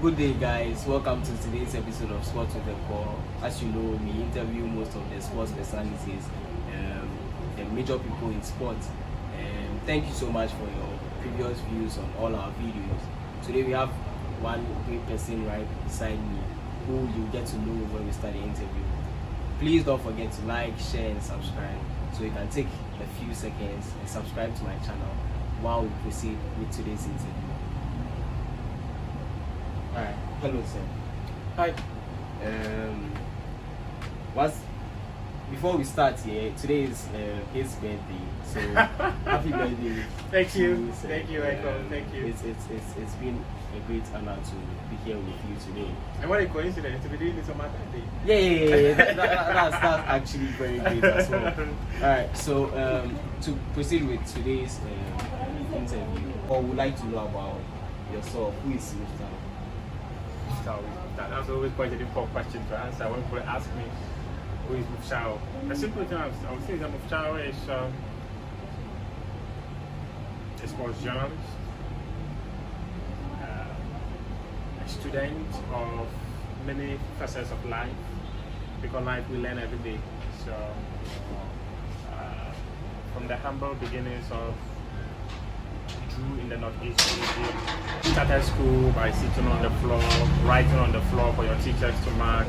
Good day, guys. Welcome to today's episode of Sports with the Core. As you know, we interview most of the sports personalities, the major people in sports. Thank you so much for your previous views on all our videos. Today we have one great person right beside me who you get to know when we start the interview. Please don't forget to like, share, and subscribe. So you can take a few seconds and subscribe to my channel while we proceed with today's interview. Alright, hello sir. Hi. Before we start here, today is his birthday, so happy birthday! Thank you, sir. thank you, Michael. Thank you. It's been a great honor to be here with you today. And what a coincidence to be doing this on my birthday. Yeah. That's actually very great as well. Alright, so to proceed with today's interview, I would like to know about yourself. Who is Muftawu? That's always quite a difficult question to answer when people ask me who is Muftawu. The simple thing I would say is that Muftawu is a sports journalist, a student of many facets of life, because life we learn every day. So from the humble beginnings of Drew in the Northeast region, started school by sitting on the floor, writing on the floor for your teachers to mark,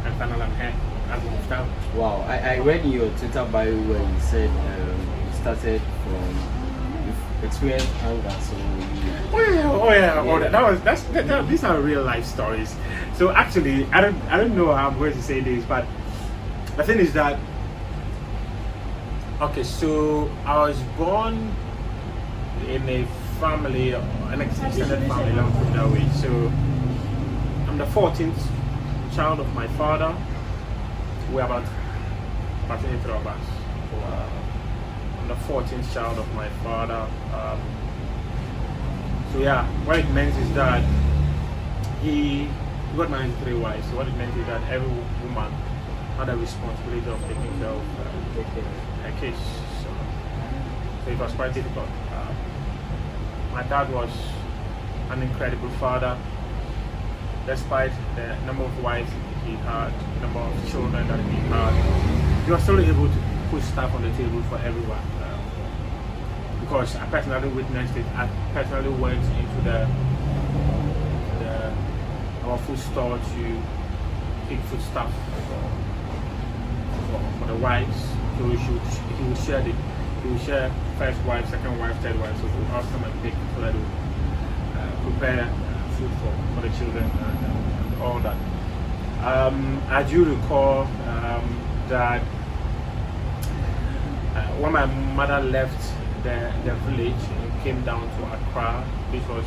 and finally I'm here as Muftawu. Wow, I read in your Twitter bio where you said you started from experienced hunger, so these are real life stories. So actually, I don't know how I'm going to say this, but the thing is that so I was born in a family, an extended family, let me put it that way. So I'm the 14th child of my father. We're about 23 of us. I'm the 14th child of my father. So yeah, what it meant is that he got married to 3 wives. So what it meant is that every woman had a responsibility of taking care of her kids. So it was quite difficult. My dad was an incredible father. Despite the number of wives he had, the number of children that he had, he was still able to put stuff on the table for everyone. Because I personally witnessed it. I personally went into our food store to pick food stuff for the wives. So he would share it. He would share first wife, second wife, third wife. So he would ask them and pick so that they would prepare food for the children and all that. I do recall that when my mother left the village and came down to Accra, this was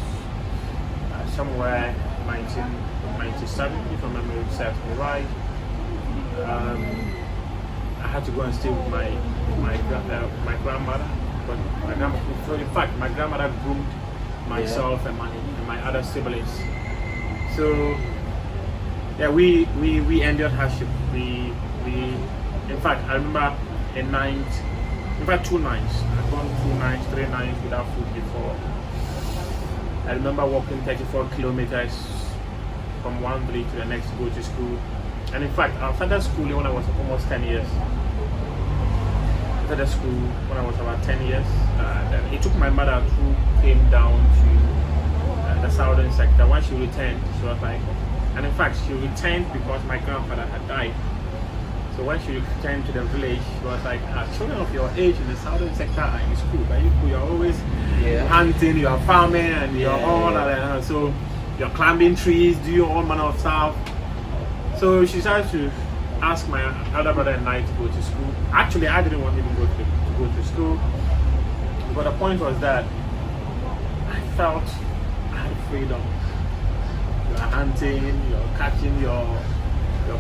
somewhere 1997, if my memory serves me right. I had to go and stay with my grandmother. But in fact, my grandmother groomed myself and my other siblings. So yeah, we endured hardship. We in fact, I remember in fact 2 nights. I've gone 2 nights, 3 nights without food before. I remember walking 34 kilometers from one village to the next to go to school. And in fact, I started schooling when I was almost 10 years. I started school when I was about 10 years. Then it took my mother who came down to the southern sector. When she returned, she was like, and in fact, she returned because my grandfather had died. So when she returned to the village, she was like, children of your age in the southern sector are in school. But you're always hunting, you're farming, and you're all that. So you're climbing trees, doing all manner of stuff. So she started to ask my elder brother and I to go to school. Actually, I didn't want him to go to school. But the point was that I felt I had freedom. You're hunting, you're catching your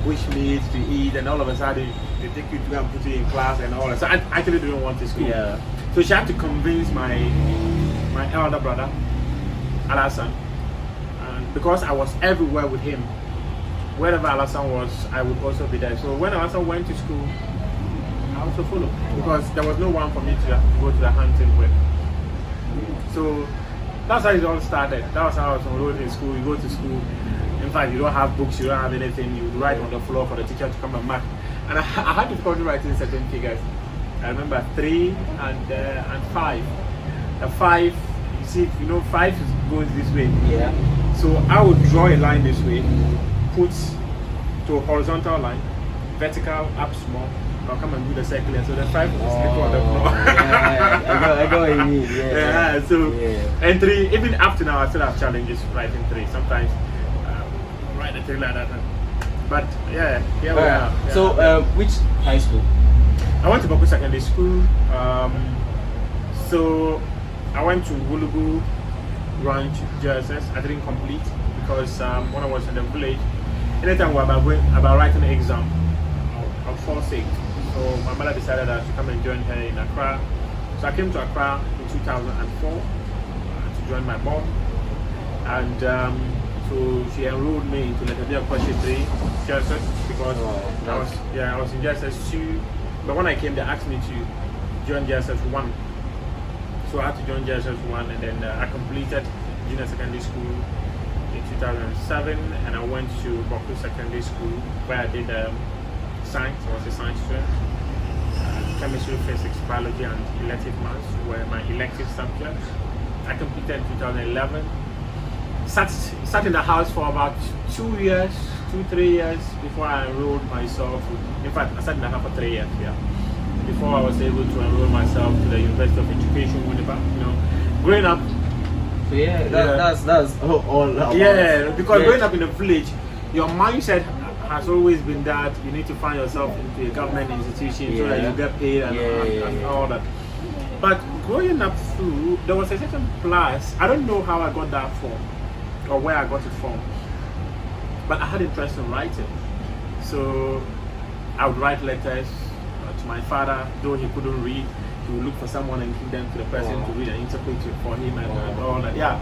bushmeat to eat, and all of a sudden they take you to go and put you in class and all that. So I actually didn't want to school. Yeah. So she had to convince my elder brother, Alasan, and because I was everywhere with him, wherever Alasan was, I would also be there. So when Alasan went to school, I also followed because there was no one for me to go to the hunting with. So that's how it all started. That was how I was enrolled in school. You go to school. In fact, you don't have books, you don't have anything. You write on the floor for the teacher to come and mark. And I had difficulty writing certain figures. I remember 3 and 5. The 5, you see, 5 goes this way. Yeah. So I would draw a line this way, put to a horizontal line, vertical up small. I'll come and do the circle, and so the 5 will slip on the floor. Yeah, I know what you mean. Yeah. So and 3, even up to now, I still have challenges writing 3. Sometimes write a 3 like that. But yeah, here we are. Yeah. So which high school? I went to Baku Secondary School. So I went to Wulugu Ranch JSS. I didn't complete because when I was in the village, anytime we were about writing an exam, I'll fall sick. So my mother decided that I should come and join her in Accra. So I came to Accra in 2004 to join my mom, and so she enrolled me into Nabila Question 3 JSS because I was in JSS 2, but when I came they asked me to join JSS 1. So I had to join JSS 1, and then I completed junior secondary school in 2007, and I went to Baku Secondary School where I did science. I was a science student. Chemistry, physics, biology, and elective maths were my elective subjects. I completed in 2011. Sat in the house for about 3 years before I enrolled myself. In fact, I sat in the house for 3 years. Yeah. Before I was able to enroll myself to the University of Education, growing up. So that's all about. Yeah, because growing up in a village, your mindset has always been that you need to find yourself into a government institution so that you get paid and all that. But growing up through, there was a certain class. I don't know how I got that from or where I got it from, but I had interest in writing. So I would write letters to my father, though he couldn't read. He would look for someone and give them to the person to read and interpret it for him and all that. Yeah.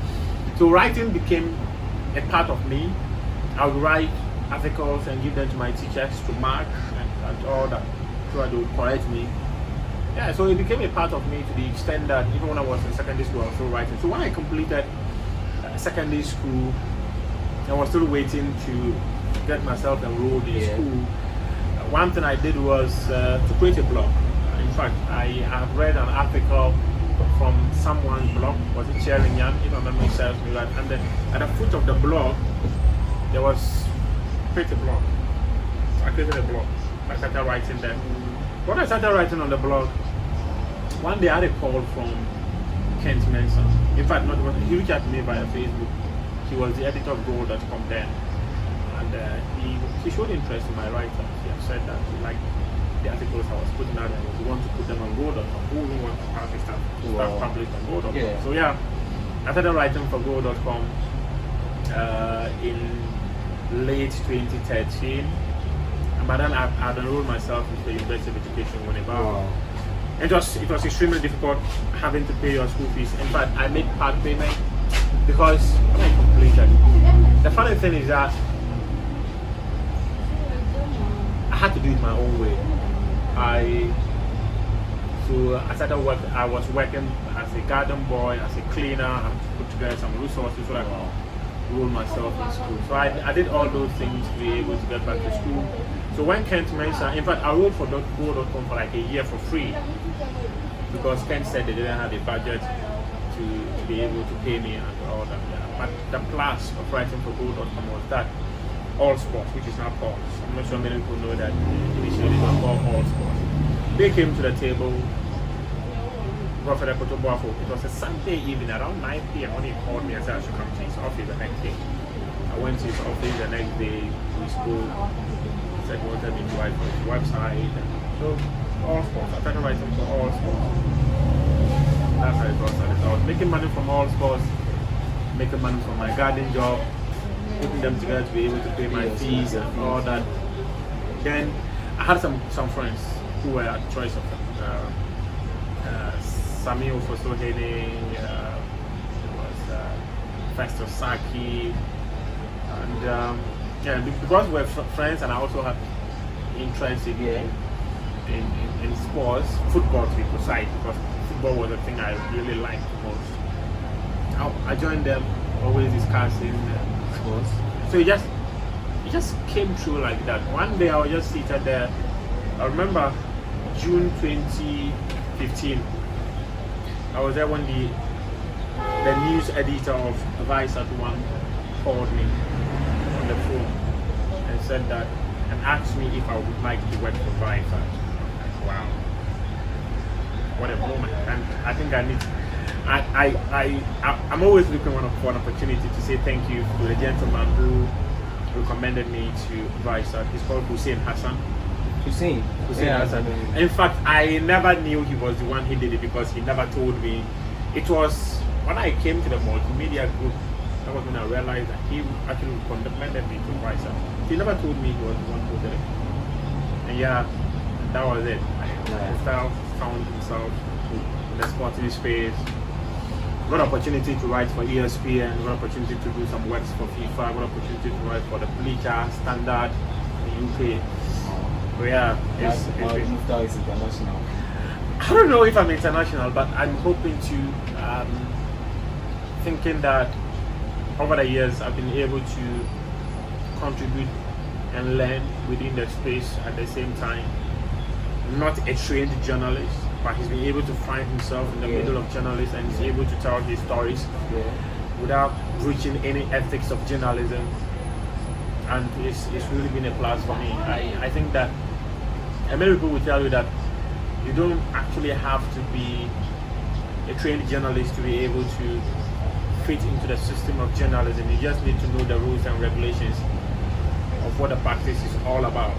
So writing became a part of me. I would write articles and give them to my teachers to mark and all that, so that they would correct me. Yeah, so it became a part of me to the extent that even when I was in secondary school, I was still writing. So when I completed secondary school, I was still waiting to get myself enrolled in school. One thing I did was to create a blog. In fact, I have read an article from someone's blog, was it Sharing Yan, if my memory serves me right, and then at the foot of the blog, there was create a blog. So I created a blog. I started writing there. When I started writing on the blog, one day I had a call from Kent Mensah. In fact, he reached out to me via Facebook. He was the editor of Gold.com then. And he showed interest in my writings. He had said that he liked the articles I was putting out and he wanted to put them on Gold.com. Who wouldn't want to have stuff published on Gold.com? Yeah. So yeah, I started writing for Gold.com in late 2013. But then I'd enrolled myself into the University of Education Winneba. It was extremely difficult having to pay your school fees. In fact, I made part payment because when I completed, the funny thing is that I had to do it my own way. I started work. I was working as a garden boy, as a cleaner. I had to put together some resources so that I could enroll myself in school. So I did all those things to be able to get back to school. So when Kent Mensah, in fact, I wrote for Go.com for like a year for free because Kent said they didn't have a budget to be able to pay me and all that. But the plus of writing for Go.com was that All Sports, which is now called. I'm not sure many people know that initially it was called All Sports. They came to the table. Prophet Ekotobuafo. It was a Sunday evening around 9 p.m. when he called me and said I should come to his office the next day. I went to his office the next day. We spoke. He said he wanted me to write for his website. So All Sports. I started writing for All Sports. That's how it was. I was making money from All Sports, making money from my garden job, putting them together to be able to pay my fees and all that. Then I had some friends who were at choice of them. Samuel Fosohene, was Festus Saki, and because we're friends and I also had interest in sports, football to be precise, because football was the thing I really liked the most. I joined them, always discussing sports. So it just came through like that. One day I was just seated there. I remember June 2015. I was there when the news editor of Vice at One called me on the phone and said that, and asked me if I would like to work for Vice. Wow, what a moment! And I think I'm always looking for an opportunity to say thank you to the gentleman who recommended me to Vice. He's called Hussein Hassan. Hussein Hassan. In fact, I never knew he was the one who did it because he never told me. It was when I came to the multimedia group that was when I realized that he actually recommended me to Vice. He never told me he was the one who did it. And yeah, that was it. Muftawu found himself in the sporting space. Got opportunity to write for ESPN, got opportunity to do some works for FIFA, got opportunity to write for the Bleacher Standard in UK. But yeah, Muftawu is international. I don't know if I'm international, but I'm hoping to, thinking that over the years I've been able to contribute and learn within the space at the same time. Not a trained journalist, but he's been able to find himself in the middle of journalists and he's able to tell his stories without breaching any ethics of journalism. And it's really been a plus for me. I think that, and many people will tell you that you don't actually have to be a trained journalist to be able to fit into the system of journalism. You just need to know the rules and regulations of what the practice is all about.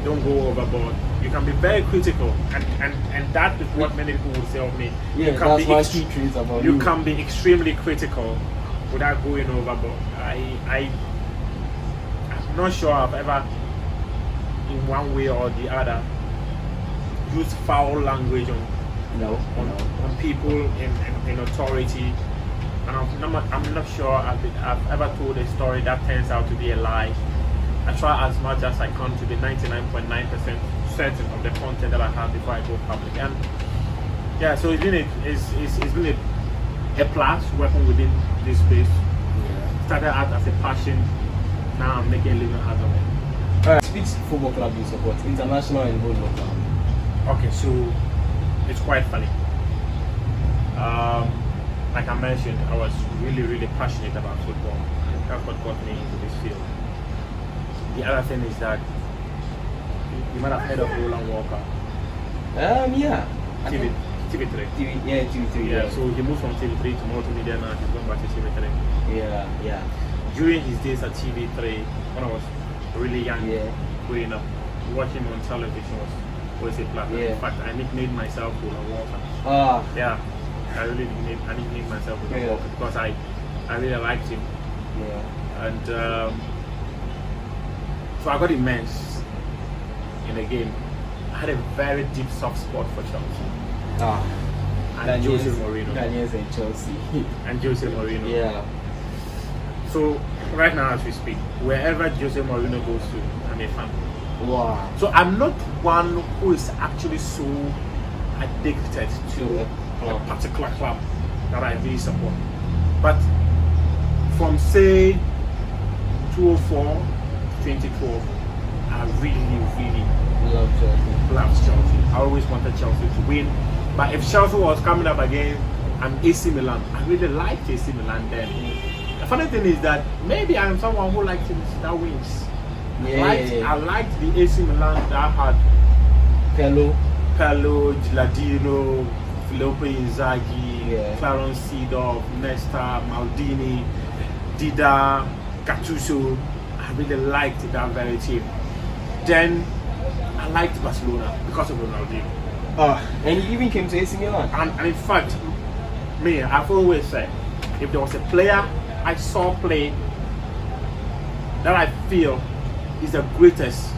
Don't go overboard. You can be very critical, and that is what many people will say of me. Yeah, that's my key traits about you. You can be extremely critical without going overboard. I'm not sure I've ever, in one way or the other, used foul language on people in authority, and I'm not sure I've ever told a story that turns out to be a lie. I try as much as I can to be 99.9% certain of the content that I have before I go public. And yeah, so it's been a plus working within this space. Started out as a passion, now I'm making a living out of it. Alright, which football club do you support? International and both local? Okay, so it's quite funny. Like I mentioned, I was really passionate about football. That's what got me into this field. The other thing is that you might have heard of Roland Walker. Yeah. TV3. TV3. Yeah, so he moved from TV3 to multimedia now. He's going back to TV3. Yeah. During his days at TV3, when I was really young, growing up, watching him on television was a platform. In fact, I nicknamed myself Roland Walker. Yeah, I nicknamed myself Roland Walker because I really liked him. And so I got immense in the game. I had a very deep soft spot for Chelsea. And Jose Mourinho. Daniels and Chelsea. And Jose Mourinho. Yeah. So right now as we speak, wherever Jose Mourinho goes to, I'm a fan. Wow. So I'm not one who is actually so addicted to a particular club that I really support. But from say 2004 2012, I really loved Chelsea. I always wanted Chelsea to win. But if Chelsea was coming up against an AC Milan, I really liked AC Milan then. The funny thing is that maybe I'm someone who likes teams that wins. I liked the AC Milan that had Pello, Gilardino, Filippo Inzaghi, Clarence Seedorf, Nesta, Maldini, Dida, Gattuso. I really liked that very team. Then I liked Barcelona because of Ronaldinho. And he even came to AC Milan. And in fact, I've always said, if there was a player I saw play that I feel is the greatest,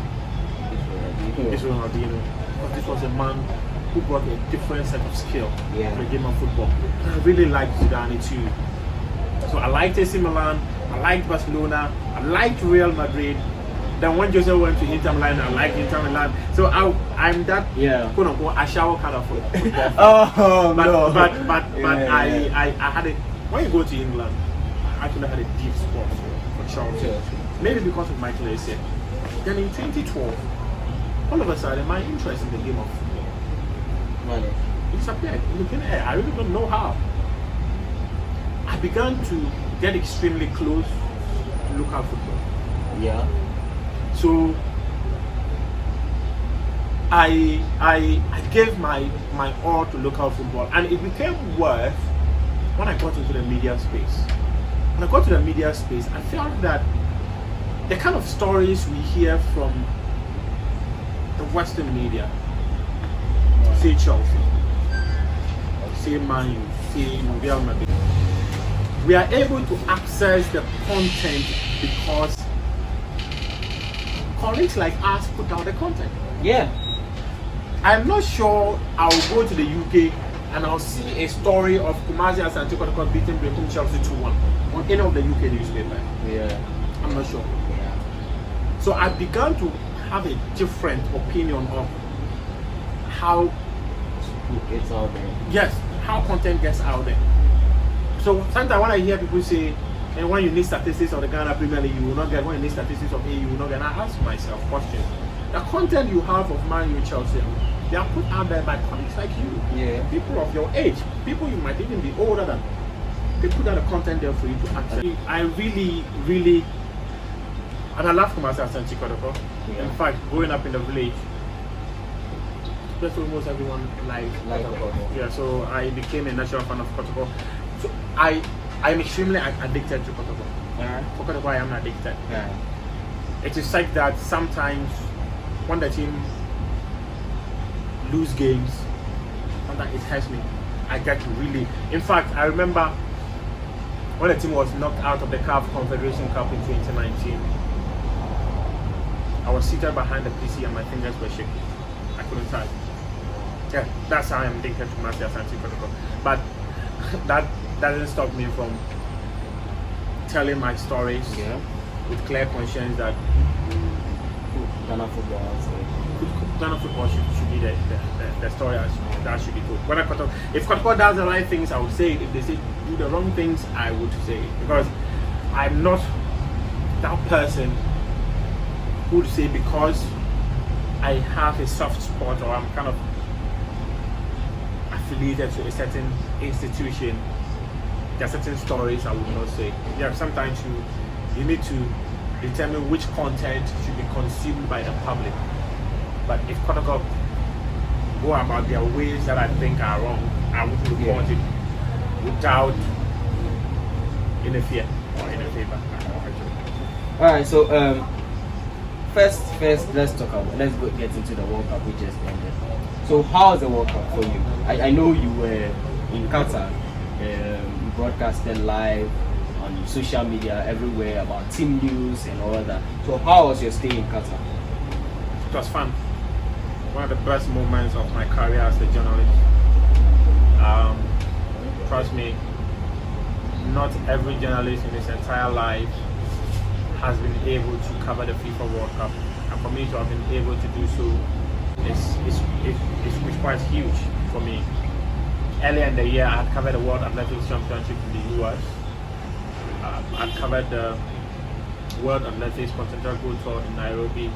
it's Ronaldinho. Because this was a man who brought a different set of skill to the game of football. And I really liked Zidane too. So I liked AC Milan, I liked Barcelona, I liked Real Madrid. Then when Jose went to Inter Milan, I liked Inter Milan. So I'm that quote unquote a shower kind of football. But I had when you go to England, I actually had a deep spot for Chelsea. Maybe because of Michael Essien. Then in 2012, all of a sudden, my interest in the game of football disappeared in the thin air. I really don't know how. I began to get extremely close to local football. Yeah. So I gave my all to local football, and it became worse when I got into the media space. When I got to the media space, I felt that the kind of stories we hear from the Western media, say Chelsea, say Man U, say Real Madrid, we are able to access the content because colleagues like us put out the content. Yeah. I'm not sure I'll go to the UK and I'll see a story of Kumasi Asante Kotoko beating Bekum Chelsea 2-1 on any of the UK newspaper. Yeah. I'm not sure. Yeah. So I began to have a different opinion of how It's out there. yes, how content gets out there. So sometimes when I hear people say, and when you need statistics of the Ghana Premier League, you will not get. When you need statistics of A, you will not get. And I ask myself questions. The content you have of Man U, Chelsea, they are put out there by colleagues like you. Yeah. People of your age, people you might even be older than. They put out the content there for you to access. I really, and I love Kumasi Asante Kotoko. Yeah. In fact, growing up in the village, that's almost everyone likes Kotoko. Yeah, so I became a natural fan of Kotoko. So I'm extremely addicted to Kotoko. For Kotoko, I am addicted. Yeah. It is like that sometimes when the team lose games, sometimes it hurts me. I get really. In fact, I remember when the team was knocked out of the CAF Confederation Cup in 2019. I was seated behind the PC and my fingers were shaking. I couldn't type. Yeah, that's how I'm addicted to Mafia Asante Kotoko. But that doesn't stop me from telling my stories with clear conscience that Ghana football. Ghana football should be the story that should be told. If Kotoko does the right things, I would say it. If they say do the wrong things, I would say it. Because I'm not that person who would say because I have a soft spot or I'm kind of affiliated to a certain institution, there are certain stories I would not say. Yeah, sometimes you need to determine which content should be consumed by the public. But if Kotoko go about their ways that I think are wrong, I would report it without any fear or any favor. Alright, so first let's get into the World Cup which just ended. So how's the World Cup for you? I know you were in Qatar, you broadcasted live on social media everywhere about team news and all that. So how was your stay in Qatar? It was fun. One of the best moments of my career as a journalist. Trust me, not every journalist in his entire life has been able to cover the FIFA World Cup. And for me to have been able to do so is quite huge for me. Earlier in the year, I had covered the World Athletics Championship in the US. I covered the World Athletics Continental Gold Tour in Nairobi.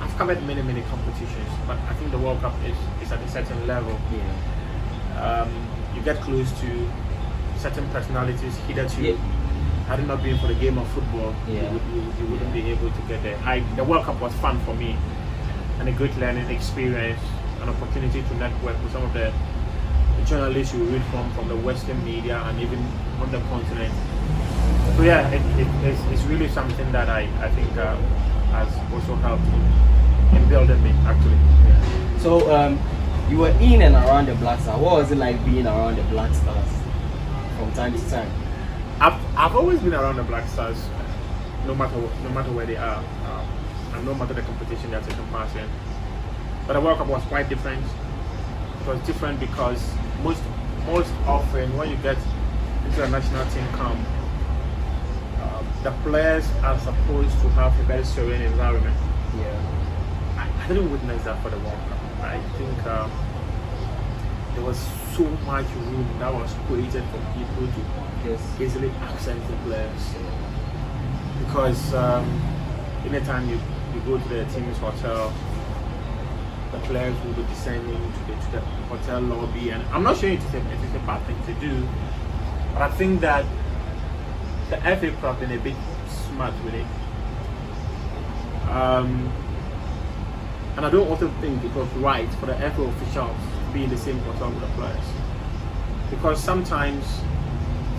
I've covered many competitions, but I think the World Cup is at a certain level. Yeah. You get close to certain personalities hitherto. Had it not been for the game of football, you wouldn't be able to get there. The World Cup was fun for me and a great learning experience, an opportunity to network with some of the journalists you read from the Western media and even on the continent. So yeah, it's really something that I think has also helped in building me actually. Yeah. So you were in and around the Blackstars. What was it like being around the Blackstars from time to time? I've always been around the Blackstars, no matter where they are, and no matter the competition they're taking part in. But the World Cup was quite different. It was different because most often when you get into a national team camp, the players are supposed to have a very serene environment. Yeah. I didn't witness that for the World Cup. I think the there was so much room that was created for people to easily access the players. Because anytime you go to the team's hotel, the players will be descending to the hotel lobby, and I'm not sure it is a bad thing to do, but I think that the FA could have been a bit smart with it. And I don't also think it was right for the FA officials to be in the same hotel with the players, because sometimes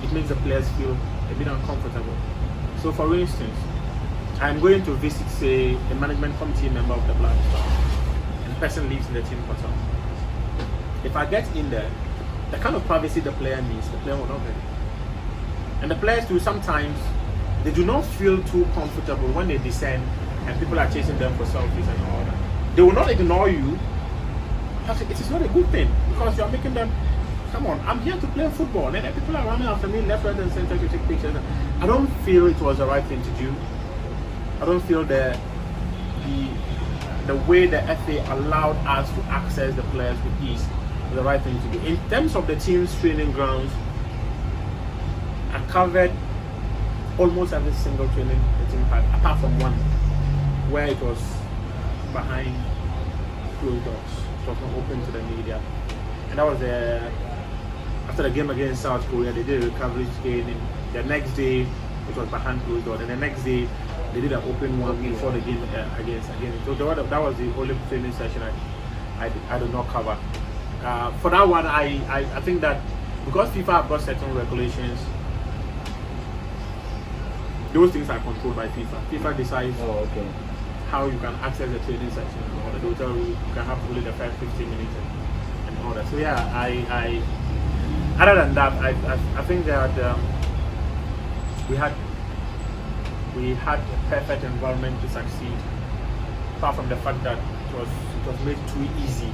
it makes the players feel a bit uncomfortable. So for instance, I'm going to visit, say, a management committee member of the Blackstars, and the person lives in the team hotel. If I get in there, the kind of privacy the player needs, the player will not get it. And the players too, sometimes they do not feel too comfortable when they descend and people are chasing them for selfies and all that. They will not ignore you. It is not a good thing, because you are making them, come on, I'm here to play football, and people are running after me left, right and center to take pictures. I don't feel it was the right thing to do. I don't feel the way the FA allowed us to access the players with ease was the right thing to do. In terms of the team's training grounds, I covered almost every single training the team had, apart from one where it was behind closed doors. It was not open to the media. And that was after the game against South Korea. They did a recovery training. The next day it was behind closed doors, and the next day they did an open one before the game against. So that was the only training session I did not cover. For that one, I think that because FIFA have got certain regulations, those things are controlled by FIFA. FIFA decides how you can access the training section, or the hotel room. You can have only the first 15 minutes and all that. So yeah, I other than that, I think that we had a perfect environment to succeed. Apart from the fact that it was made too easy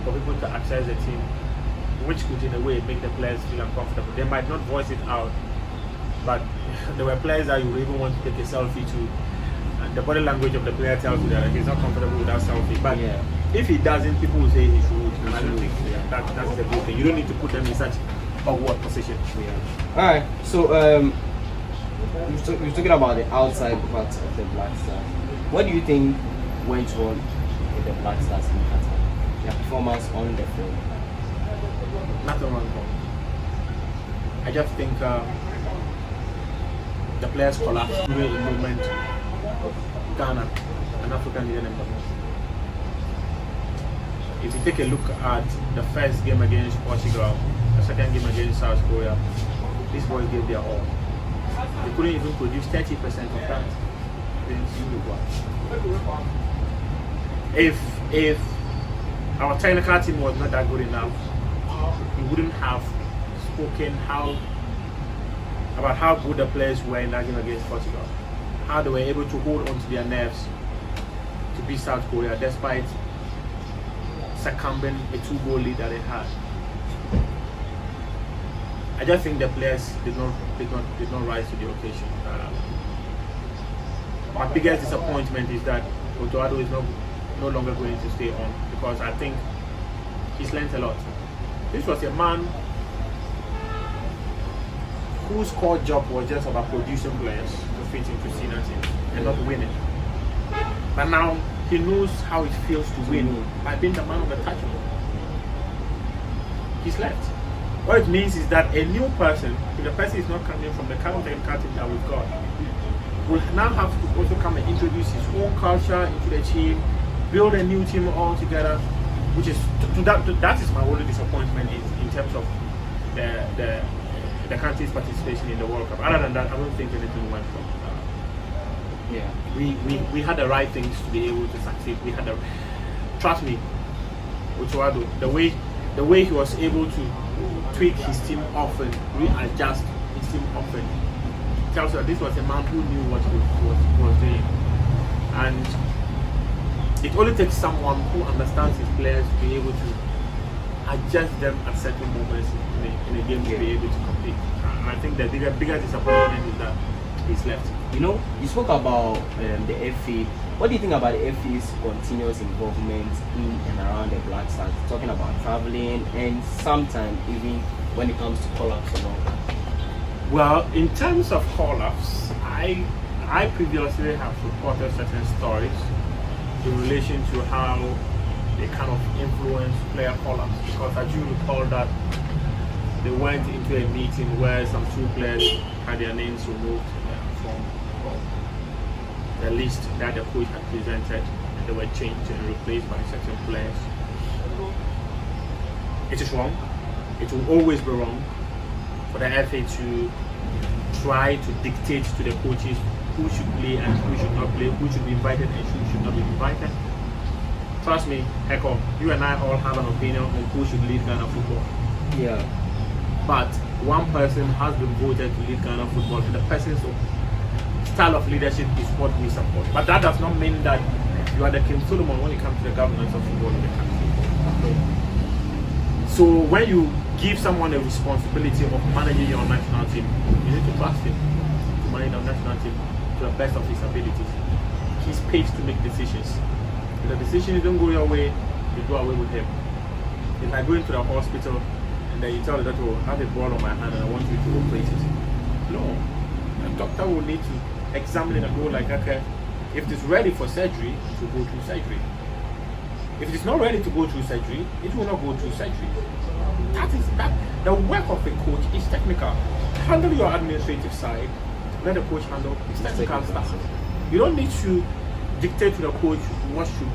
for people to access the team, which could in a way make the players feel uncomfortable. They might not voice it out, but there were players that you would even want to take a selfie to, and the body language of the player tells you that he's not comfortable with that selfie. But if he doesn't, people will say he should. And I don't think that's the good thing. You don't need to put them in such awkward position. Alright, so we're talking about the outside part of the Blackstars. What do you think went wrong with the Blackstars in Qatar? Their performance on the field? Nothing wrong. I just think the players collapsed during the movement of Ghana, an African Union member. If you take a look at the first game against Portugal, the second game against South Korea, these boys gave their all. They couldn't even produce 30% of that against Uruguay. If our technical team was not that good enough, we wouldn't have spoken about how good the players were in that game against Portugal. How they were able to hold on to their nerves to beat South Korea despite succumbing a 2-goal lead that they had. I just think the players did not rise to the occasion. My biggest disappointment is that Muftawu is no longer going to stay on, because I think he's learned a lot. This was a man whose core job was just about producing players to fit into senior teams and not winning. But now he knows how it feels to win by being the man on the touch. He's left. What it means is that a new person, if the person is not coming from the current technical team that we've got, will now have to also come and introduce his own culture into the team, build a new team all together, which is that is my only disappointment in terms of the country's participation in the World Cup. Other than that, I don't think anything went wrong. We had the right things to be able to succeed. We had trust me, Muftawu, the way he was able to tweak his team often, readjust his team often, tells you that this was a man who knew what he was doing. And it only takes someone who understands his players to be able to adjust them at certain moments in a game to be able to compete. And I think the bigger disappointment is that he's left. You know, you spoke about the FA What do you think about the FA's continuous involvement in and around the Blackstars? Talking about traveling and sometimes even when it comes to call-ups and all that. Well, in terms of call-ups, I previously have reported certain stories in relation to how they kind of influence player call-ups, because I do recall that they went into a meeting where some two players had their names removed from the list that the coach had presented, and they were changed and replaced by certain players. It is wrong. It will always be wrong for the FA to try to dictate to the coaches who should play and who should not play, who should be invited and who should not be invited. Trust me, Echo, you and I all have an opinion on who should lead Ghana football. Yeah. But one person has been voted to lead Ghana football, and the person's style of leadership is what we support. But that does not mean that you are the King Solomon when it comes to the governance of football in the country. So when you give someone a responsibility of managing your national team, you need to trust him to manage the national team to the best of his abilities. He's paid to make decisions. If the decisions don't go your way, you do away with him. If I go into the hospital and then you tell the doctor, oh, I have a ball on my hand and I want you to operate it. No. The doctor will need to examine it and go like, okay, if it is ready for surgery, it will go through surgery. If it is not ready to go through surgery, it will not go through surgery. That is that. The work of a coach is technical. Handle your administrative side. Let the coach handle his technical stuff. You don't need to dictate to the coach what to do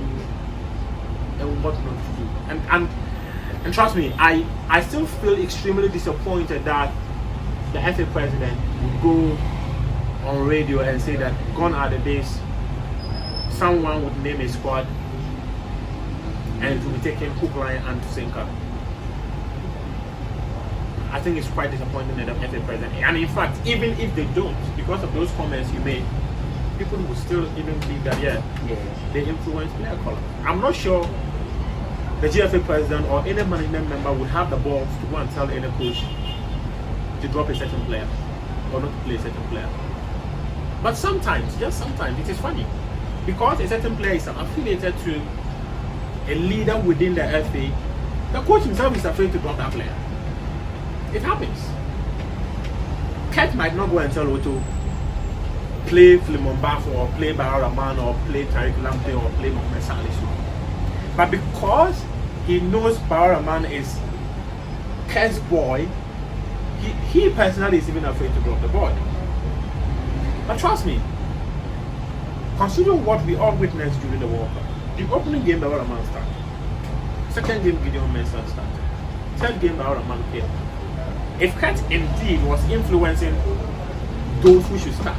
and what not to do. And trust me, I still feel extremely disappointed that the FA president would go on radio and say that gone are the days someone would name a squad and it will be taken hook, line and sinker. I think it's quite disappointing that the FA president, and in fact, even if they don't, because of those comments you made, people will still even believe that they influence player color. I'm not sure the GFA president or any management member would have the balls to go and tell any coach to drop a certain player or not to play a certain player. But sometimes, just sometimes, it is funny because a certain player is affiliated to a leader within the FA. The coach himself is afraid to drop that player. It happens. Kurt might not go and tell Otto play Flimon Bafo or play Bararaman or play Tariq Lamptey or play Mohamed Salisu. But because he knows Bararaman is Kurt's boy, he personally is even afraid to drop the boy. But trust me, considering what we all witnessed during the World Cup, the opening game Bararaman started, second game Gideon Mensah started, third game Bararaman came. If Kurt indeed was influencing those who should start,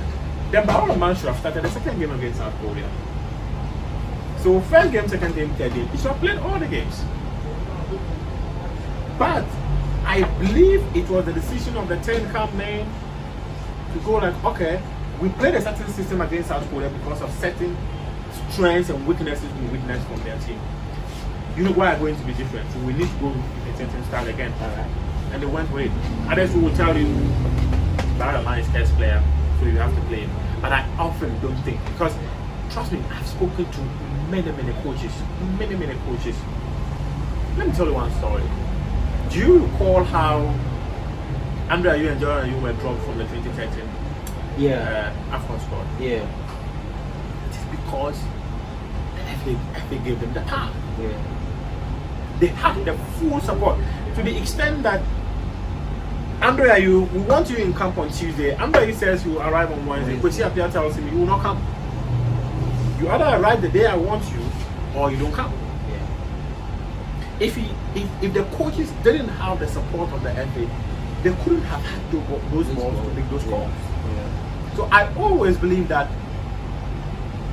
then Bararaman should have started the second game against South Korea. So first game, second game, third game, he should have played all the games. But I believe it was the decision of the 10-camp men to go like, okay, we played a certain system against South Korea because of certain strengths and weaknesses we witnessed from their team. You know why are going to be different, so we need to go with a certain style again. And they went with it. Others will tell you Bararaman is test player, so you have to play him. But I often don't think, because trust me, I've spoken to many coaches. Let me tell you one story. Do you recall how Andrea, you and Jordan, you were dropped from the 2013 AFCON squad? Yeah. It is because the FA gave them the power. Yeah. They had the full support to the extent that Andrea, we want you in camp on Tuesday. Andrea says you will arrive on Wednesday. Kwesi Appiah tells him you will not come. You either arrive the day I want you, or you don't come. Yeah. If the coaches didn't have the support of the FA, they couldn't have had those balls to make those calls. Yeah. So I always believe that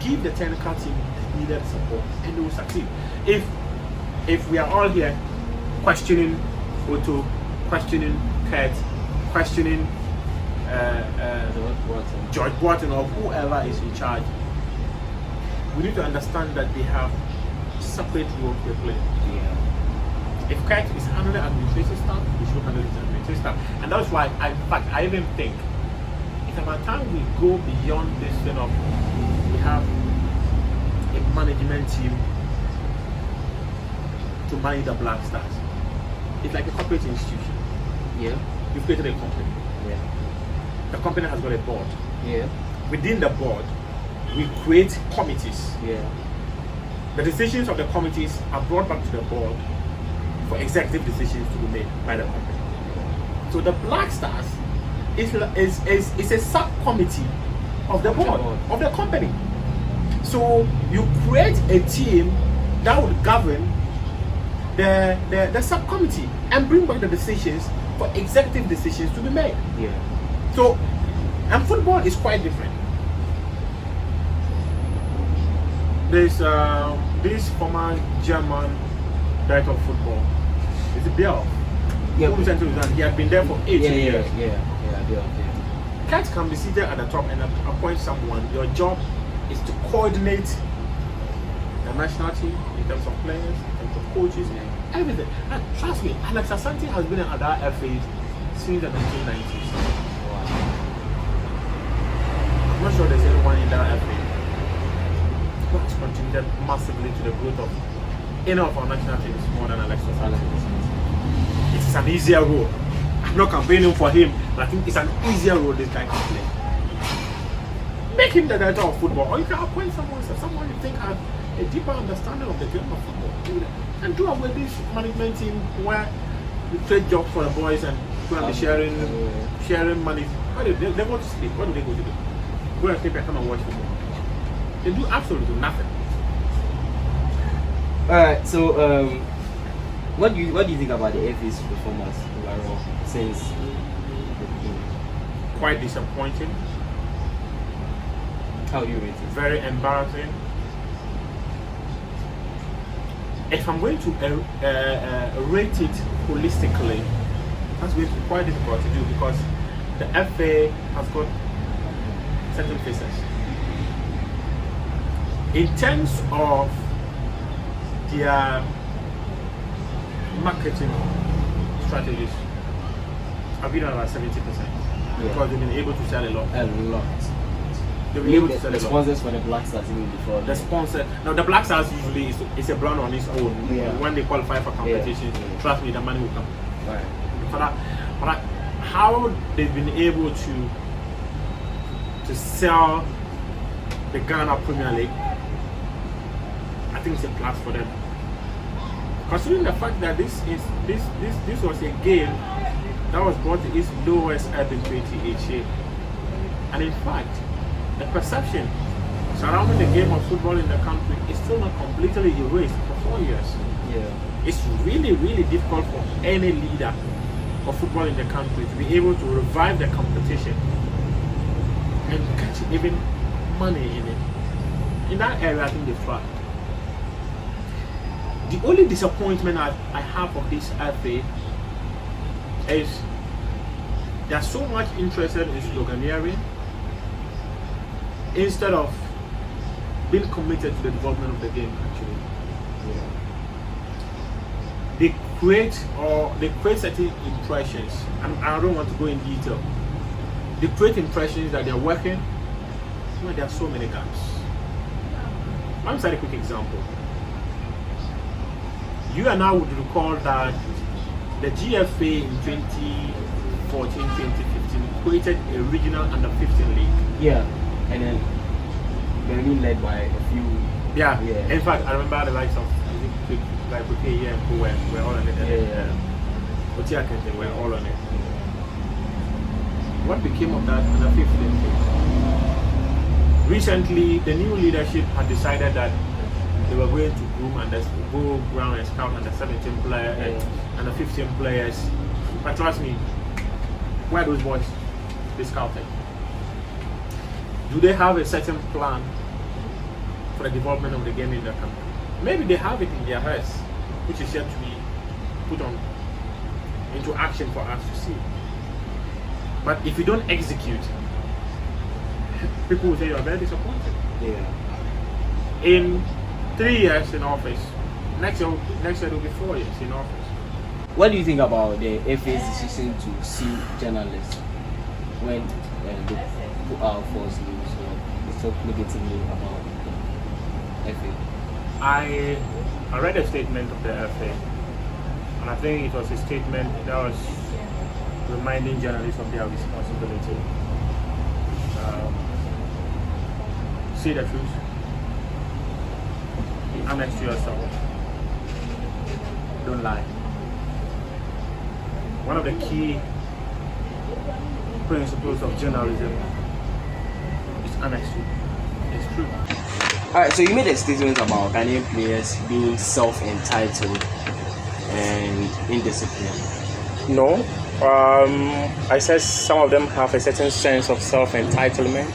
give the technical team needed support, and they will succeed. If we are all here questioning Otto, questioning Kurt, questioning George Boateng or whoever is in charge, we need to understand that they have separate roles to play. Yeah. If Kurt is handling administrative stuff, we should handle his administrative stuff. And that's why, I even think it's about time we go beyond this thing of we have management team to manage the Blackstars. It's like a corporate institution. Yeah. You've created a company. Yeah. The company has got a board. Yeah. Within the board, we create committees. Yeah. The decisions of the committees are brought back to the board for executive decisions to be made by the company. So the Blackstars is a subcommittee of the board of the company. So you create a team that would govern the subcommittee and bring back the decisions for executive decisions to be made. Yeah. So, and football is quite different. There's this former German director of football. Is it Biel? Yeah. He had been there for 18 years. Yeah. Cats can be seated at the top and appoint someone. Your job is to coordinate the national team in terms of players, in terms of coaches, everything. And trust me, Alex Asante has been at that FA since the 1990s. Wow. I'm not sure there's anyone in that FA who has contributed massively to the growth of any of our national teams more than Alex Asante. It's an easier role. I'm not campaigning for him, but I think it's an easier role this guy can play. Make him the director of football, or you can appoint someone you think has a deeper understanding of the game of football. And do away with this management team where you trade jobs for the boys and go and be sharing money. What do they go to sleep? What do they go to do? Go and sleep and come and watch football. They do absolutely nothing. Alright, so what do you think about the FA's performance overall since the beginning? Quite disappointing. How do you rate it? Very embarrassing. If I'm going to rate it holistically, that's going to be quite difficult to do because the FA has got certain faces. In terms of their marketing strategies, I've been at about 70% because they've been able to sell a lot. They've been able to sell a lot. The sponsors for the Blackstars even before. The sponsor. Now the Blackstars usually is a brand on its own. Yeah. When they qualify for competitions, trust me, the money will come. Right. But how they've been able to sell the Ghana Premier League, I think it's a plus for them. Considering the fact that this was a game that was brought to its lowest ebb in 2018, and in fact, the perception surrounding the game of football in the country is still not completely erased for 4 years. Yeah. It's really, really difficult for any leader of football in the country to be able to revive the competition and catch even money in it. In that area, I think they tried. The only disappointment I have of this FA is they're so much interested in sloganeering instead of being committed to the development of the game. Actually, they create certain impressions, and I don't want to go in detail. They create impressions that they're working when there are so many gaps. Let me cite a quick example. You and I would recall that the GFA in 2014-2015 created a regional under-15 league. Yeah, and then Benin led by a few. Yeah. In fact, I remember the likes of like Buke and who were all on it. Otia Kente were all on it. What became of that under-15 league? Recently, the new leadership had decided that they were going to groom and go around and scout under 17 players and under 15 players. But trust me, where are those boys they scouted? Do they have a certain plan for the development of the game in their country? Maybe they have it in their heads, which is yet to be put on into action for us to see. But if you don't execute, people will say you are very disappointed. Yeah. In 3 years in office, next year it will be 4 years in office. What do you think about the FA's decision to sue journalists when they put out false news or they talk negatively about them? FA? I read a statement of the FA, and I think it was a statement that was reminding journalists of their responsibility. Say the truth. Be honest to yourself. Don't lie. One of the key principles of journalism is honesty. It's true. Alright, so you made a statement about Ghanaian players being self-entitled and indisciplined. No. I said some of them have a certain sense of self-entitlement.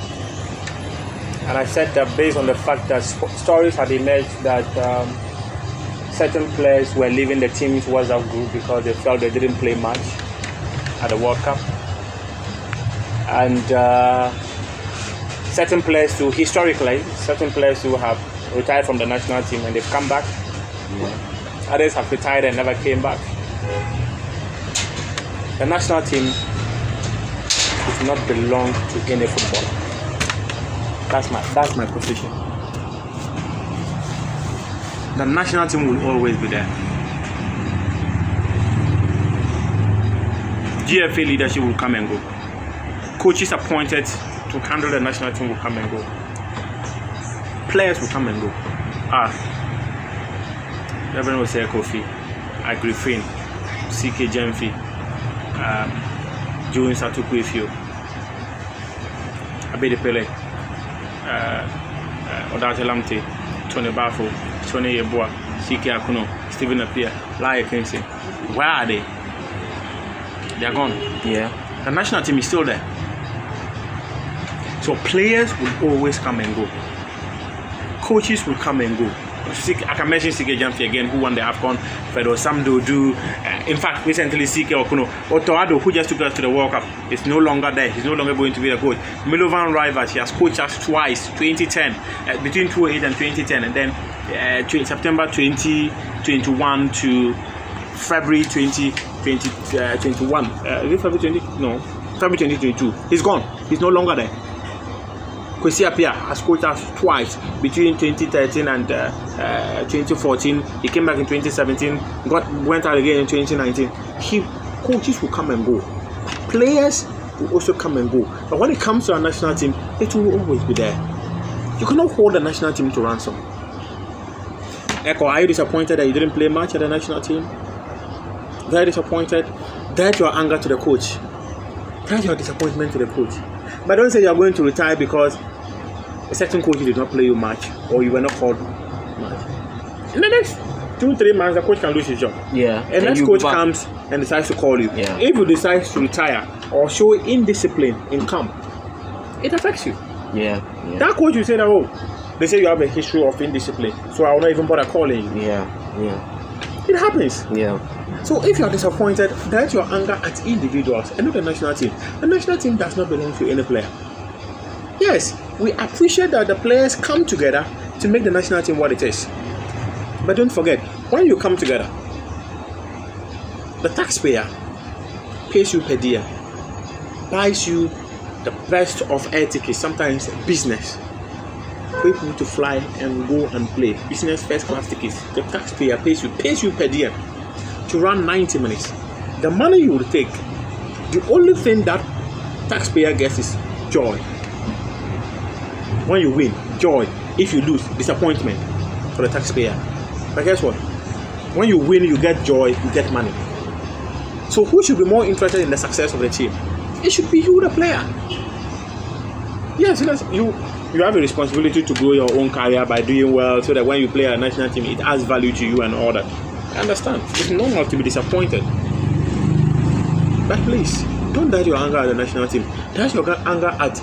And I said that based on the fact that stories had emerged that certain players were leaving the team's WhatsApp group because they felt they didn't play much at the World Cup. And certain players who have retired from the national team and they've come back. Yeah. Others have retired and never came back. The national team does not belong to any footballer. That's my position. The national team will always be there. GFA leadership will come and go. Coaches appointed to handle the national team will come and go. Players will come and go. Reverend will say Kofi, Agrifin, CK Jemfi, Jones Atukwefio, Abedi Pele, Odate Lamte, Tony Bafo, Tony Yeboah, CK Akuno, Stephen Appiah, Laia Kingston. Where are they? They are gone. Yeah. The national team is still there. So players will always come and go. Coaches will come and go. I can mention CK Jamfi again, who won the AFCON. Fedo Samdo do. In fact, recently CK Okuno Otoado, who just took us to the World Cup, is no longer there. He's no longer going to be the coach. Milovan Rivers, he has coached us twice, 2010, between 2008 and 2010, and then September 2021 to February 2021. Is it February 20? No, February 2022. He's gone. He's no longer there. Kwesi Appiah has coached us twice between 2013 and 2014. He came back in 2017, went out again in 2019. Coaches will come and go. Players will also come and go. But when it comes to our national team, it will always be there. You cannot hold the national team to ransom. Echo, are you disappointed that you didn't play much at the national team? Very disappointed. That's your anger to the coach. That's your disappointment to the coach. But don't say you are going to retire because a certain coach did not play you much or you were not called much. In the next 2-3 months, the coach can lose his job. Yeah. And next coach comes and decides to call you. Yeah. If you decide to retire or show indiscipline in camp, it affects you. Yeah. That coach will say that, oh, they say you have a history of indiscipline, so I will not even bother calling you. Yeah. It happens. Yeah. So if you are disappointed, that's your anger at individuals and not the national team. The national team does not belong to any player. Yes, we appreciate that the players come together to make the national team what it is. But don't forget, when you come together, the taxpayer pays you per diem, buys you the best of air tickets, sometimes business, for people to fly and go and play. Business first class tickets. The taxpayer pays you per diem to run 90 minutes. The money you will take, the only thing that taxpayer gets is joy. When you win, joy. If you lose, disappointment for the taxpayer. But guess what? When you win, you get joy, you get money. So who should be more interested in the success of the team? It should be you, the player. Yes, you have a responsibility to grow your own career by doing well so that when you play a national team, it adds value to you and all that. I understand. It's normal to be disappointed. But please, don't direct your anger at the national team. Direct your anger at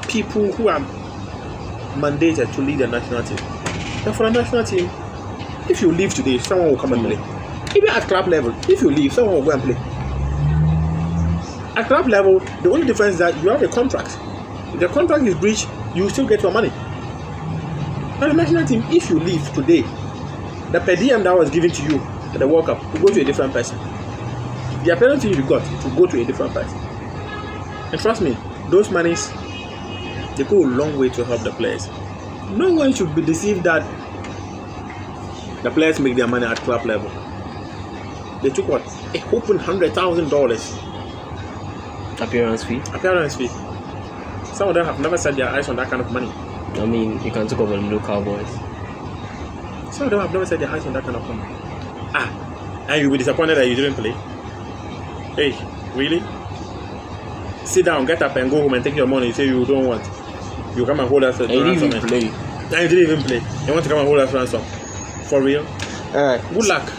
people who are mandated to lead the national team. And for the national team, if you leave today, someone will come and play. Even at club level, if you leave, someone will go and play. At club level, the only difference is that you have a contract. If the contract is breached, you still get your money. But the national team, if you leave today, the per diem that was given to you at the World Cup will go to a different person. The penalty you got to go to a different person. And trust me, those monies, they go a long way to help the players. No one should be deceived that The players make their money at club level. They took what? A whopping $100,000 Appearance fee. Some of them have never set their eyes on that kind of money. I mean, you can talk about the local boys. Some of them have never set their eyes on that kind of money. And you'll be disappointed that you didn't play. Hey, really? Sit down, get up and go home and take your money. You say you don't want. You come and hold us ransom. You didn't even play. And you didn't even play. You want to come and hold us ransom. For real? Alright. Good luck.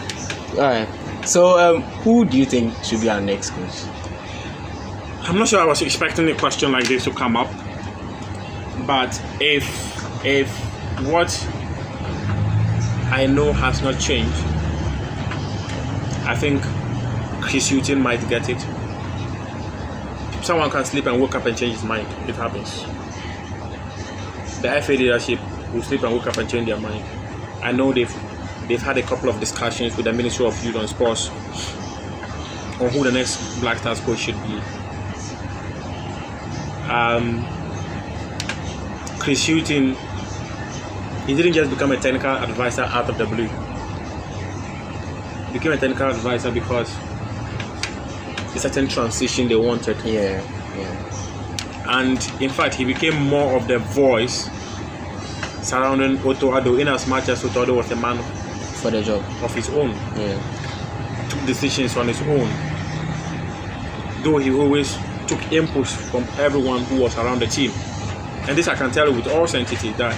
Alright. So, who do you think should be our next coach? I'm not sure I was expecting a question like this to come up. But if what I know has not changed, I think Chris Hughton might get it. Someone can sleep and wake up and change his mind. It happens. The FA leadership will sleep and wake up and change their mind. I know they've had a couple of discussions with the Ministry of Youth and Sports on who the next Blackstars coach should be. Chris Hughton, he didn't just become a technical advisor out of the blue. He became a technical advisor because a certain transition they wanted. Yeah. And in fact, he became more of the voice surrounding Otto Addo, in as much as Otto Addo was a man for the job of his own. Yeah. Took decisions on his own. Though he always took inputs from everyone who was around the team. And this I can tell you with all certainty that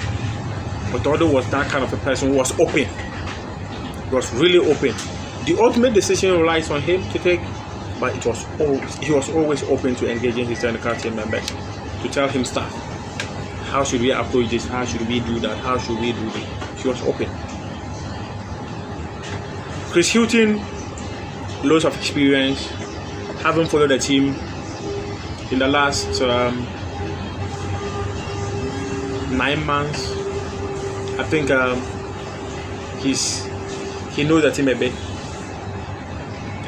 Otto Addo was that kind of a person who was open. He was really open. The ultimate decision relies on him to take, but he was always open to engaging his technical team members to tell him stuff. How should we approach this? How should we do that? How should we do this? He was open. Chris Hughton, loads of experience, having followed the team in the last 9 months. I think he knows the team a bit.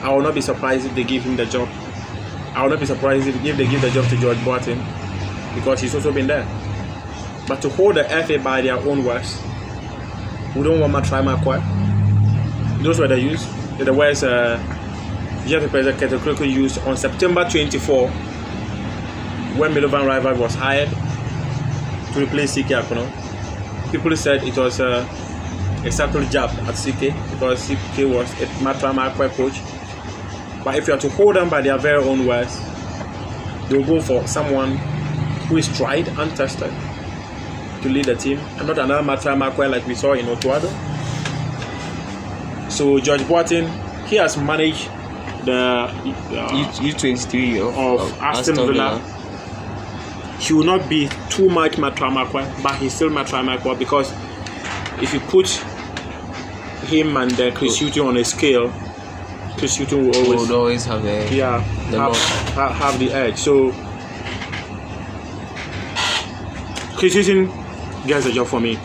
I will not be surprised if they give him the job. I will not be surprised if they give the job to George Boateng, because he's also been there. But to hold the FA by their own words, we don't want to try my quite. Those were the words GFA President Ketekreko used on September 24 when Milovan Rival was hired to replace CK Akono. People said it was a subtle jab at CK because CK was a Matra coach. But if you are to hold them by their very own words, they will go for someone who is tried and tested to lead the team, and not another Matra like we saw in Otto Addo. So George Boateng, he has managed the U23 of Aston Villa. He will not be too much Matra, but he's still Matra, because if you put him and Chris Hughton on a scale, Chris Hughton will always have the edge. So Chris Hughton gets the job for me,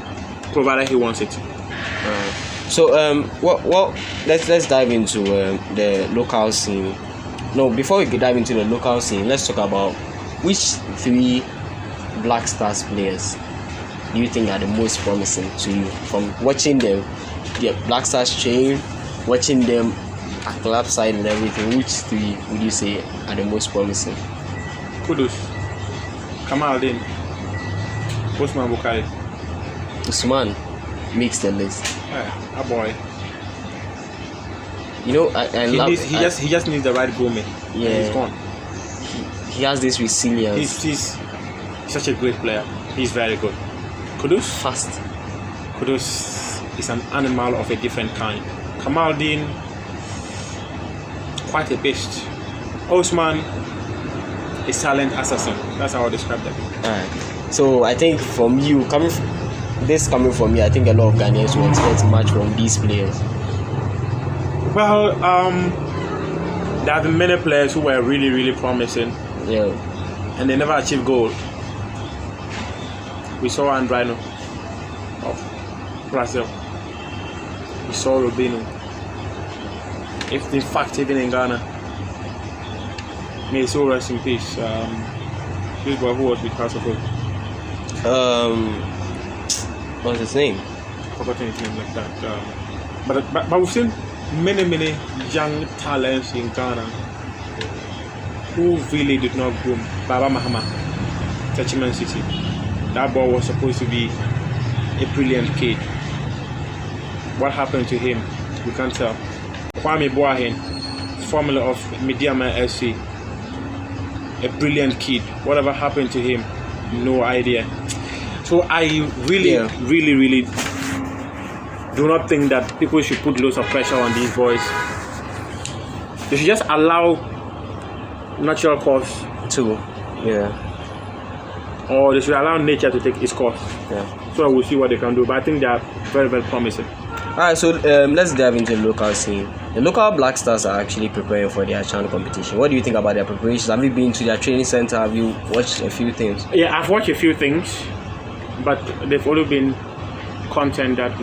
provided he wants it. So let's dive into the local scene. No, before we dive into the local scene, let's talk about which 3 Blackstars players do you think are the most promising to you from watching them, the Blackstars train, watching them at club side and everything? Which 3 would you say are the most promising? Kudus, Kamaldeen, Osman Bukai. Usman makes the list. A boy. You know, he just needs the right gourmet. Yeah, and he's gone. He has this resilience. He's such a great player. He's very good. Kudus, fast. Kudus is an animal of a different kind. Kamaldeen, quite a beast. Osman, a silent assassin. That's how I describe them. Alright. So I think from you, coming from me, I think a lot of Ghanaians will expect much from these players. Well, there have been many players who were really, really promising. Yeah. And they never achieved goal. We saw Andrino of Brazil. We saw Robinho. If in fact even in Ghana. May his soul rest in peace. This boy who was with House of Hope. What's his name? Forgotten his name like that. But we've seen many young talents in Ghana who really did not groom. Baba Mahama, Techiman City. That boy was supposed to be a brilliant kid. What happened to him? We can't tell. Kwame Boahen, formula of Mediama SC, a brilliant kid. Whatever happened to him? No idea. So I really do not think that people should put loads of pressure on these boys. They should just allow natural course or they should allow nature to take its course. So we'll see what they can do, but I think they are very promising. Alright, so let's dive into the local scene. The local Blackstars are actually preparing for their Chan competition. What do you think about their preparations? Have you been to their training center? Have you watched a few things? Yeah, I've watched a few things, but they've only been content that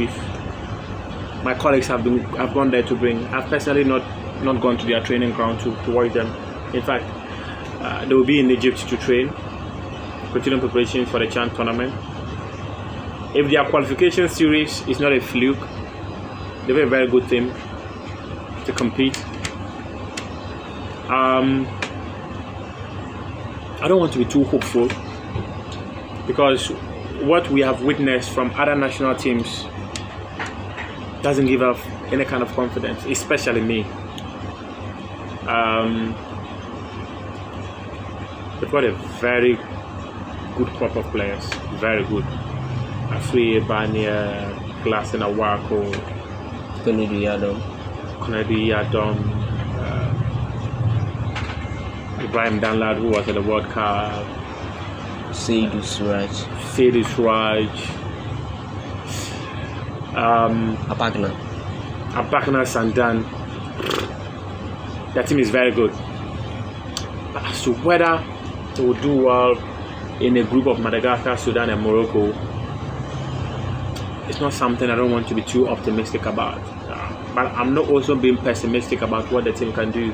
my colleagues have gone there to bring. I've personally not gone to their training ground to watch them. In fact, they will be in Egypt to train, continuing preparation for the Chan tournament. If their qualification series is not a fluke, they have a very good team to compete. I don't want to be too hopeful because what we have witnessed from other national teams doesn't give us any kind of confidence, especially me. They've got a very good crop of players, very good. Afri Bania, Glassen Awako, Kennedy Adam, Ibrahim Danlad, who was at the World Cup, Seydou Suraj, Abakna Sandan. That team is very good. But as to whether they will do well in a group of Madagascar, Sudan, and Morocco, it's not something I don't want to be too optimistic about. But I'm not also being pessimistic about what the team can do.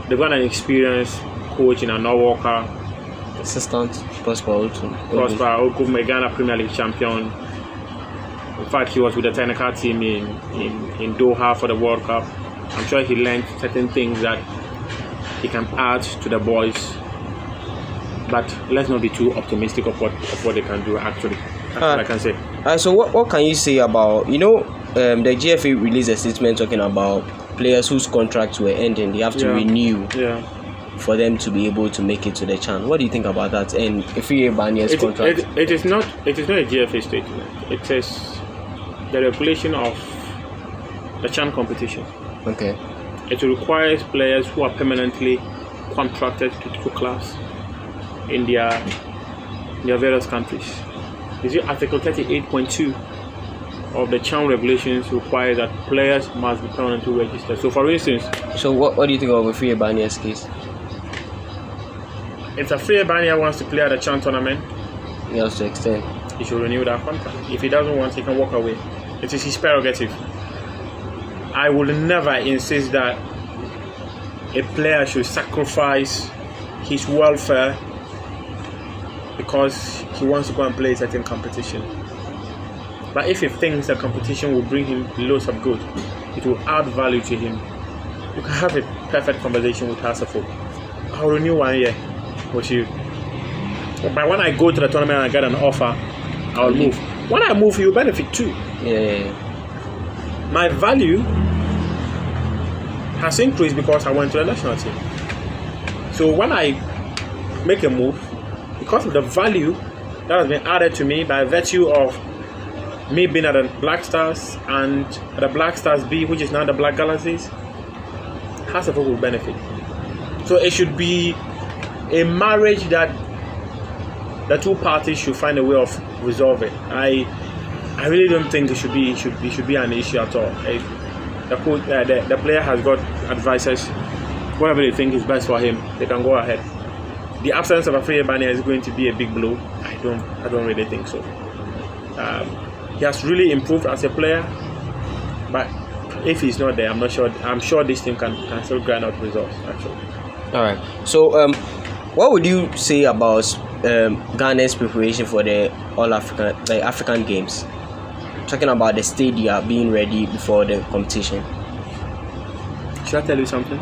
They've got an experienced coach in Anor Walker, assistant Prosper Okum, Ghana Premier League champion. In fact, he was with the technical team in Doha for the World Cup. I'm sure he learned certain things that he can add to the boys. But let's not be too optimistic of what they can do actually. That's what I can say. So what can you say about, the GFA released a statement talking about players whose contracts were ending, they have to renew for them to be able to make it to the Chan. What do you think about that? And Ifeanyi Bania's contract? It is not a GFA statement. It is the regulation of the Chan competition. Okay. It requires players who are permanently contracted to clubs in their various countries. Is it Article 38.2 of the Chan regulations requires that players must be permanently registered. So, for instance, what do you think of Ifeanyi Bania's case? If Ifeanyi Bania wants to play at the Chan tournament, he has to extend. He should renew that contract. If he doesn't want, he can walk away. It is his prerogative. I will never insist that a player should sacrifice his welfare because he wants to go and play a certain competition. But if he thinks the competition will bring him loads of good, it will add value to him, you can have a perfect conversation with Hasafo. I'll renew 1 year with you. But when I go to the tournament and I get an offer, I'll move. When I move, you benefit too. Yeah. My value has increased because I went to the national team. So when I make a move, because of the value that has been added to me by virtue of me being at the Blackstars and the Blackstars B, which is now the Black Galaxies, Hasafo will benefit. So it should be a marriage that the two parties should find a way of resolving. I really don't think it should be an issue at all. The player has got advisors. Whatever they think is best for him, they can go ahead. The absence of Ifeanyi Bania is going to be a big blow. I don't really think so. He has really improved as a player, but if he's not there, I'm not sure. I'm sure this team can still grind out results. Actually. All right. So, what would you say about Ghana's preparation for the African Games? talking about the stadia being ready before the competition. Should I tell you something?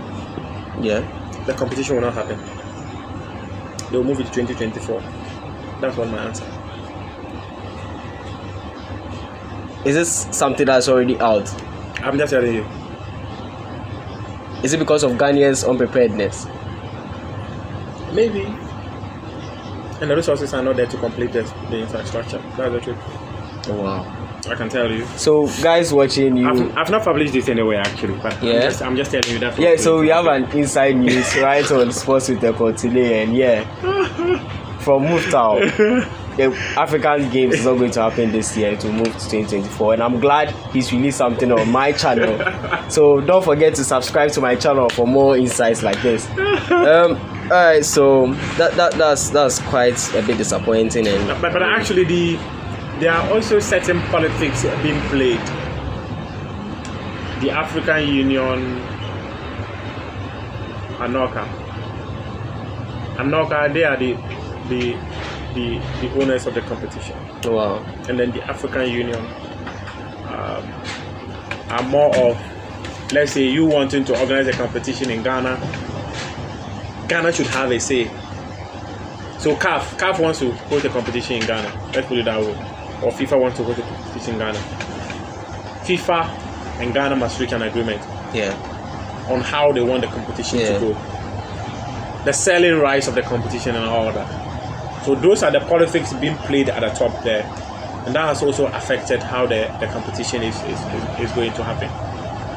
Yeah. The competition will not happen. They'll move it to 2024. That's what my answer. Is this something that's already out? I'm just telling you. Is it because of Ghanaians' unpreparedness? Maybe. And the resources are not there to complete the infrastructure. That's the truth. Oh, wow. I can tell you. So, guys watching, I've not published this anywhere actually, but yeah. I'm just telling you that. Yeah, so we have an inside news right on Sports with the today, and yeah, from Muftawu, the African Games is not going to happen this year. It will move to 2024, and I'm glad he's released something on my channel. So don't forget to subscribe to my channel for more insights like this. Alright, so that's quite a bit disappointing, and but actually there are also certain politics being played. The African Union, Anoka, they are the owners of the competition. Wow. And then the African Union are more of, let's say, you wanting to organize a competition in Ghana. Ghana should have a say. So CAF wants to hold a competition in Ghana. Let's put it that way. Or FIFA wants to hold a competition in Ghana. FIFA and Ghana must reach an agreement. Yeah. On how they want the competition to go. The selling rights of the competition and all that. So those are the politics being played at the top there. And that has also affected how the competition is going to happen.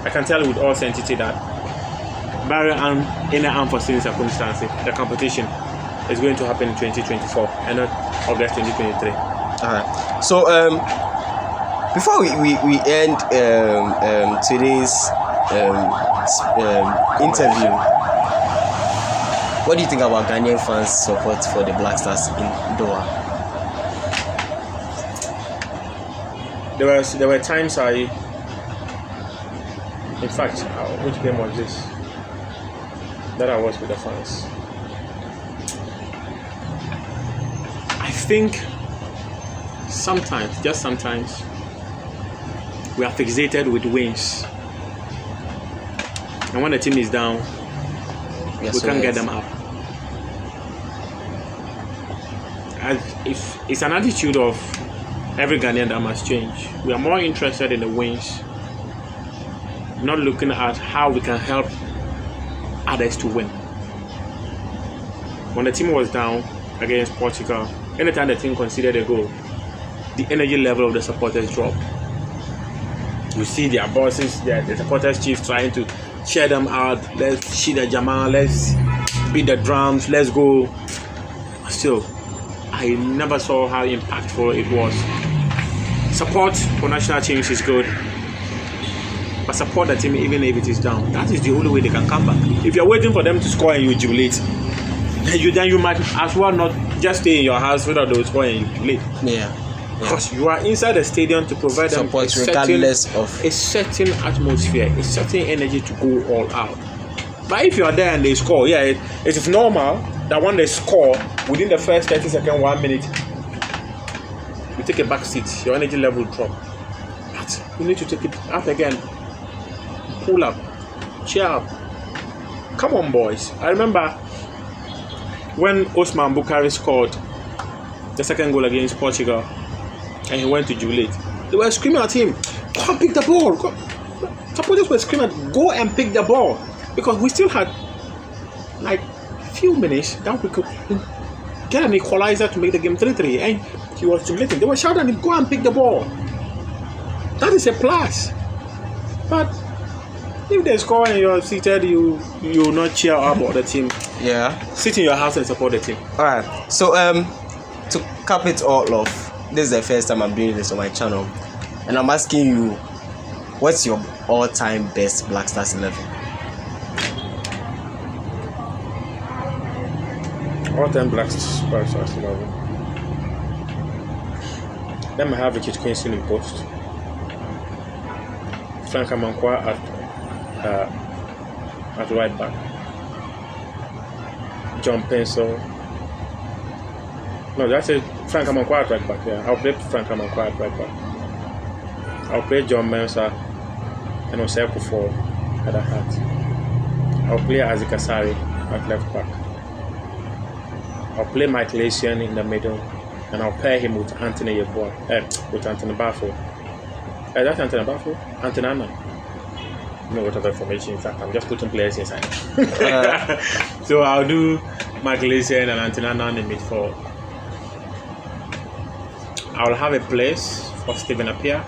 I can tell you with all certainty that barring any unforeseen circumstances, the competition is going to happen in 2024 and not August 2023. Alright. So before we end today's interview, what do you think about Ghanaian fans' support for the Blackstars in Doha? There were times in fact, which game was this? That I was with the fans. I think just sometimes, we are fixated with wins. And when the team is down, we can't get them up. It's an attitude of every Ghanaian that must change. We are more interested in the wins, not looking at how we can help others to win. When the team was down against Portugal, anytime the team conceded a goal, the energy level of the supporters dropped. You see their bosses, the supporters chief trying to cheer them out. Let's shoot the Jamal, let's beat the drums, let's go. Still, I never saw how impactful it was. Support for national teams is good, but support the team even if it is down. That is the only way they can come back. If you're waiting for them to score and you jubilate, then you might as well not just stay in your house without those score and you jubilate. Yeah. Because you are inside the stadium to provide them support regardless of a certain atmosphere, a certain energy to go all out. But if you are there and they score, it is normal that when they score within the first 30 seconds, 1 minute, you take a back seat, your energy level drop. But you need to take it up again. Pull up, cheer up. Come on, boys. I remember when Osman Bukhari scored the second goal against Portugal and he went to jubilate. They were screaming at him, go and pick the ball. Supporters were screaming, go and pick the ball. Because we still had like a few minutes that we could get an equalizer to make the game 3-3. And he was jubilating. They were shouting at him, go and pick the ball. That is a plus. But if they score and you're seated, you will not cheer up about the team. Yeah. Sit in your house and support the team. Alright. So to cap it all off, this is the first time I'm doing this on my channel, and I'm asking you, what's your all-time best Blackstars 11? All-time Blackstars 11. Let me have Richard Quincy in post. Frank Amankwa at right back. John Pencil. No, that's it. Frank Amankwa at right back. Yeah, I'll play Frank Amankwa at right back. I'll play John Mensah and Oseko for at the heart. I'll play Azikasari at left back. I'll play Michael Essien in the middle, and I'll pair him with Anthony Yeboah, with Anthony Bafo. That's Anthony Bafo? Anthony Anna. No, whatever formation. In fact, I'm just putting players inside. So I'll do Michael Essien and Anthony Anna in the midfield. I'll have a place for Stephen Appiah.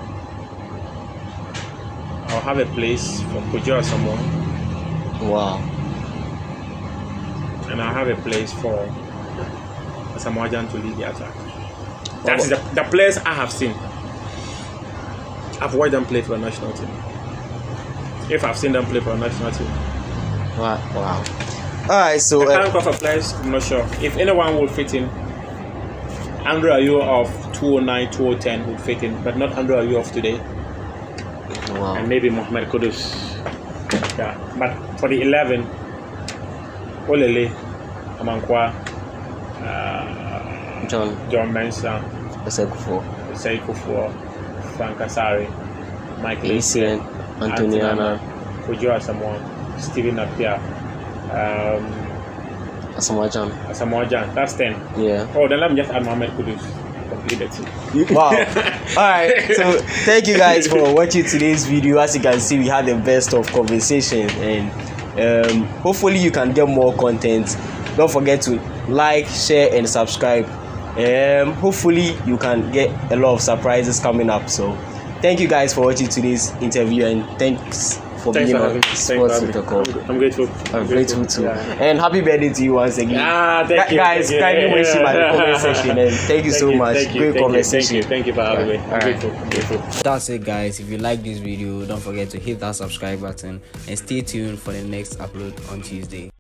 I'll have a place for Kojo Asamoah. Wow. And I'll have a place for Asamoah Gyan to lead the attack. That's the players I have seen. I've watched them play for the national team. If I've seen them play for the national team. Wow. Alright, so the current crop of players, I'm not sure. If anyone will fit in, Andrew Ayew of 2009, 2010 would fit in, but not Andrew Ayew of today. Wow. And maybe Mohamed Kudus. Yeah. But for the 11, Olele, Amankwa, John Mensah, Osei Frank Asari, Michael Essien, Anthony Anna, Kojo Asamoah, Stephen Appiah, Asamoah Gyan. That's 10. Yeah. Oh, then let me just add Mohamed Kudus. Wow. Alright, so thank you guys for watching today's video. As you can see, we had the best of conversation, and hopefully you can get more content. Don't forget to like, share and subscribe. Hopefully you can get a lot of surprises coming up. So thank you guys for watching today's interview, and thanks for being on Sports with the Call. I'm grateful. I'm grateful too. Yeah. And happy birthday to you once again. Thank you. Guys, kindly wish him at the comment section, and thank you so much. Great conversation. Thank you for having me. I'm grateful. That's it, guys. If you like this video, don't forget to hit that subscribe button and stay tuned for the next upload on Tuesday.